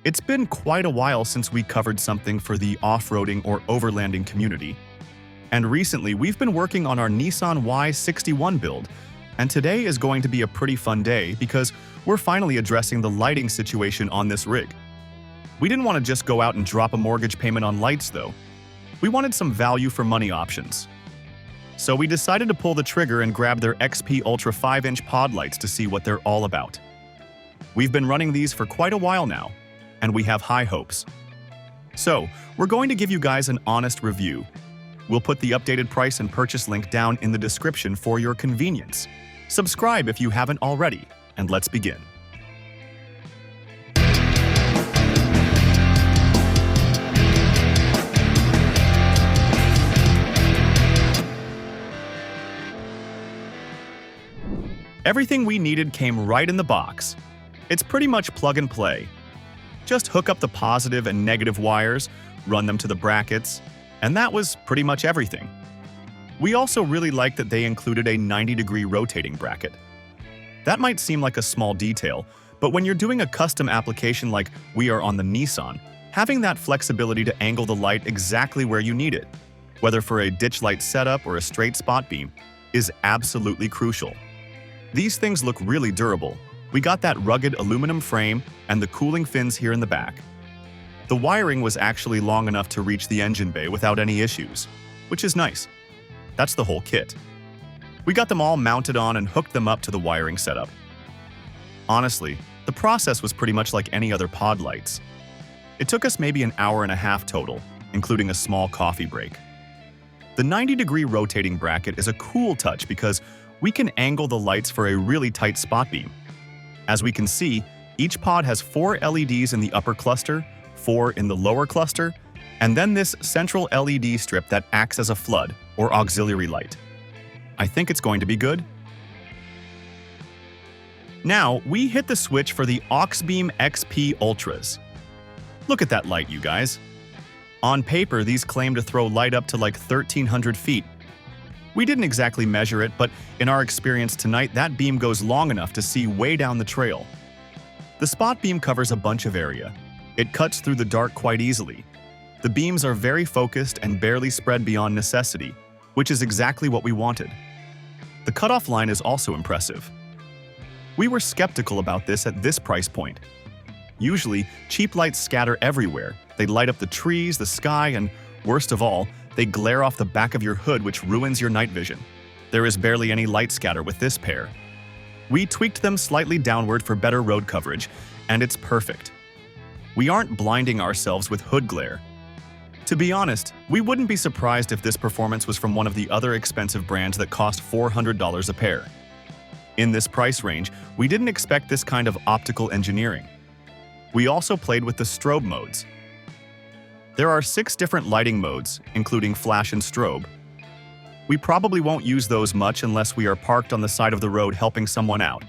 It's been quite a while since we covered something for the off-roading or overlanding community. And recently, we've been working on our Nissan Y61 build, and today is going to be a pretty fun day because we're finally addressing the lighting situation on this rig. We didn't want to just go out and drop a mortgage payment on lights, though. We wanted some value for money options. So we decided to pull the trigger and grab their XP-Ultra 5-inch pod lights to see what they're all about. We've been running these for quite a while now, and we have high hopes. So, we're going to give you guys an honest review. We'll put the updated price and purchase link down in the description for your convenience. Subscribe if you haven't already, and let's begin. Everything we needed came right in the box. It's pretty much plug and play. Just hook up the positive and negative wires, run them to the brackets, and that was pretty much everything. We also really liked that they included a 90-degree rotating bracket. That might seem like a small detail, but when you're doing a custom application like we are on the Nissan, having that flexibility to angle the light exactly where you need it, whether for a ditch light setup or a straight spot beam, is absolutely crucial. These things look really durable. We got that rugged aluminum frame and the cooling fins here in the back. The wiring was actually long enough to reach the engine bay without any issues, which is nice. That's the whole kit. We got them all mounted on and hooked them up to the wiring setup. Honestly, the process was pretty much like any other pod lights. It took us maybe an hour and a half total, including a small coffee break. The 90-degree rotating bracket is a cool touch because we can angle the lights for a really tight spot beam. As we can see, each pod has 4 LEDs in the upper cluster, 4 in the lower cluster, and then this central LED strip that acts as a flood or auxiliary light. I think it's going to be good. Now, we hit the switch for the Auxbeam XP-Ultras. Look at that light, you guys. On paper, these claim to throw light up to like 1,300 feet. We didn't exactly measure it, but in our experience tonight, that beam goes long enough to see way down the trail. The spot beam covers a bunch of area. It cuts through the dark quite easily. The beams are very focused and barely spread beyond necessity, which is exactly what we wanted. The cutoff line is also impressive. We were skeptical about this at this price point. Usually, cheap lights scatter everywhere. They light up the trees, the sky, and worst of all, they glare off the back of your hood, which ruins your night vision. There is barely any light scatter with this pair. We tweaked them slightly downward for better road coverage, and it's perfect. We aren't blinding ourselves with hood glare. To be honest, we wouldn't be surprised if this performance was from one of the other expensive brands that cost $400 a pair. In this price range, we didn't expect this kind of optical engineering. We also played with the strobe modes. There are 6 different lighting modes, including flash and strobe. We probably won't use those much unless we are parked on the side of the road helping someone out,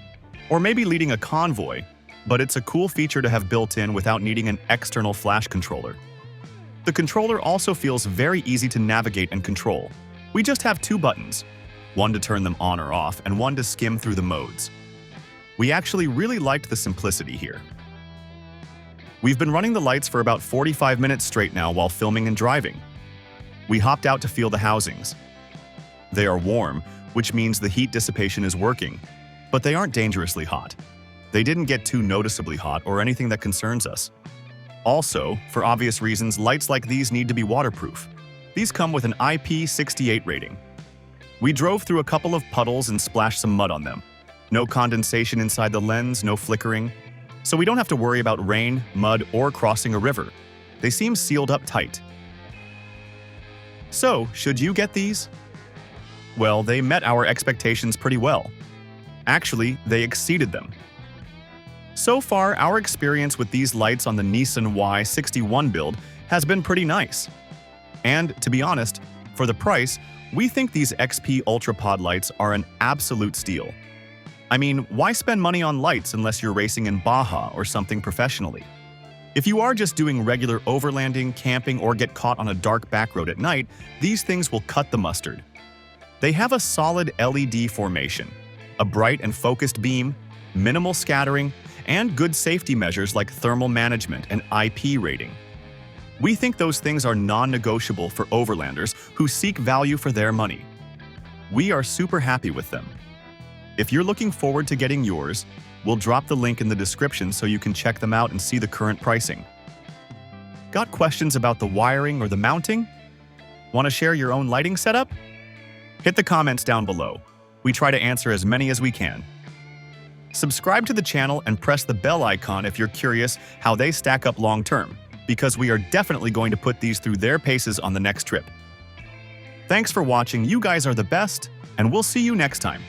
or maybe leading a convoy, but it's a cool feature to have built in without needing an external flash controller. The controller also feels very easy to navigate and control. We just have 2 buttons, one to turn them on or off and one to skim through the modes. We actually really liked the simplicity here. We've been running the lights for about 45 minutes straight now while filming and driving. We hopped out to feel the housings. They are warm, which means the heat dissipation is working, but they aren't dangerously hot. They didn't get too noticeably hot or anything that concerns us. Also, for obvious reasons, lights like these need to be waterproof. These come with an IP68 rating. We drove through a couple of puddles and splashed some mud on them. No condensation inside the lens, no flickering. So we don't have to worry about rain, mud, or crossing a river. They seem sealed up tight. So, should you get these? Well, they met our expectations pretty well. Actually, they exceeded them. So far, our experience with these lights on the Nissan Y61 build has been pretty nice. And, to be honest, for the price, we think these XP-Ultra Pod lights are an absolute steal. I mean, why spend money on lights unless you're racing in Baja or something professionally? If you are just doing regular overlanding, camping, or get caught on a dark back road at night, these things will cut the mustard. They have a solid LED formation, a bright and focused beam, minimal scattering, and good safety measures like thermal management and IP rating. We think those things are non-negotiable for overlanders who seek value for their money. We are super happy with them. If you're looking forward to getting yours, we'll drop the link in the description so you can check them out and see the current pricing. Got questions about the wiring or the mounting? Want to share your own lighting setup? Hit the comments down below. We try to answer as many as we can. Subscribe to the channel and press the bell icon if you're curious how they stack up long-term, because we are definitely going to put these through their paces on the next trip. Thanks for watching, you guys are the best, and we'll see you next time.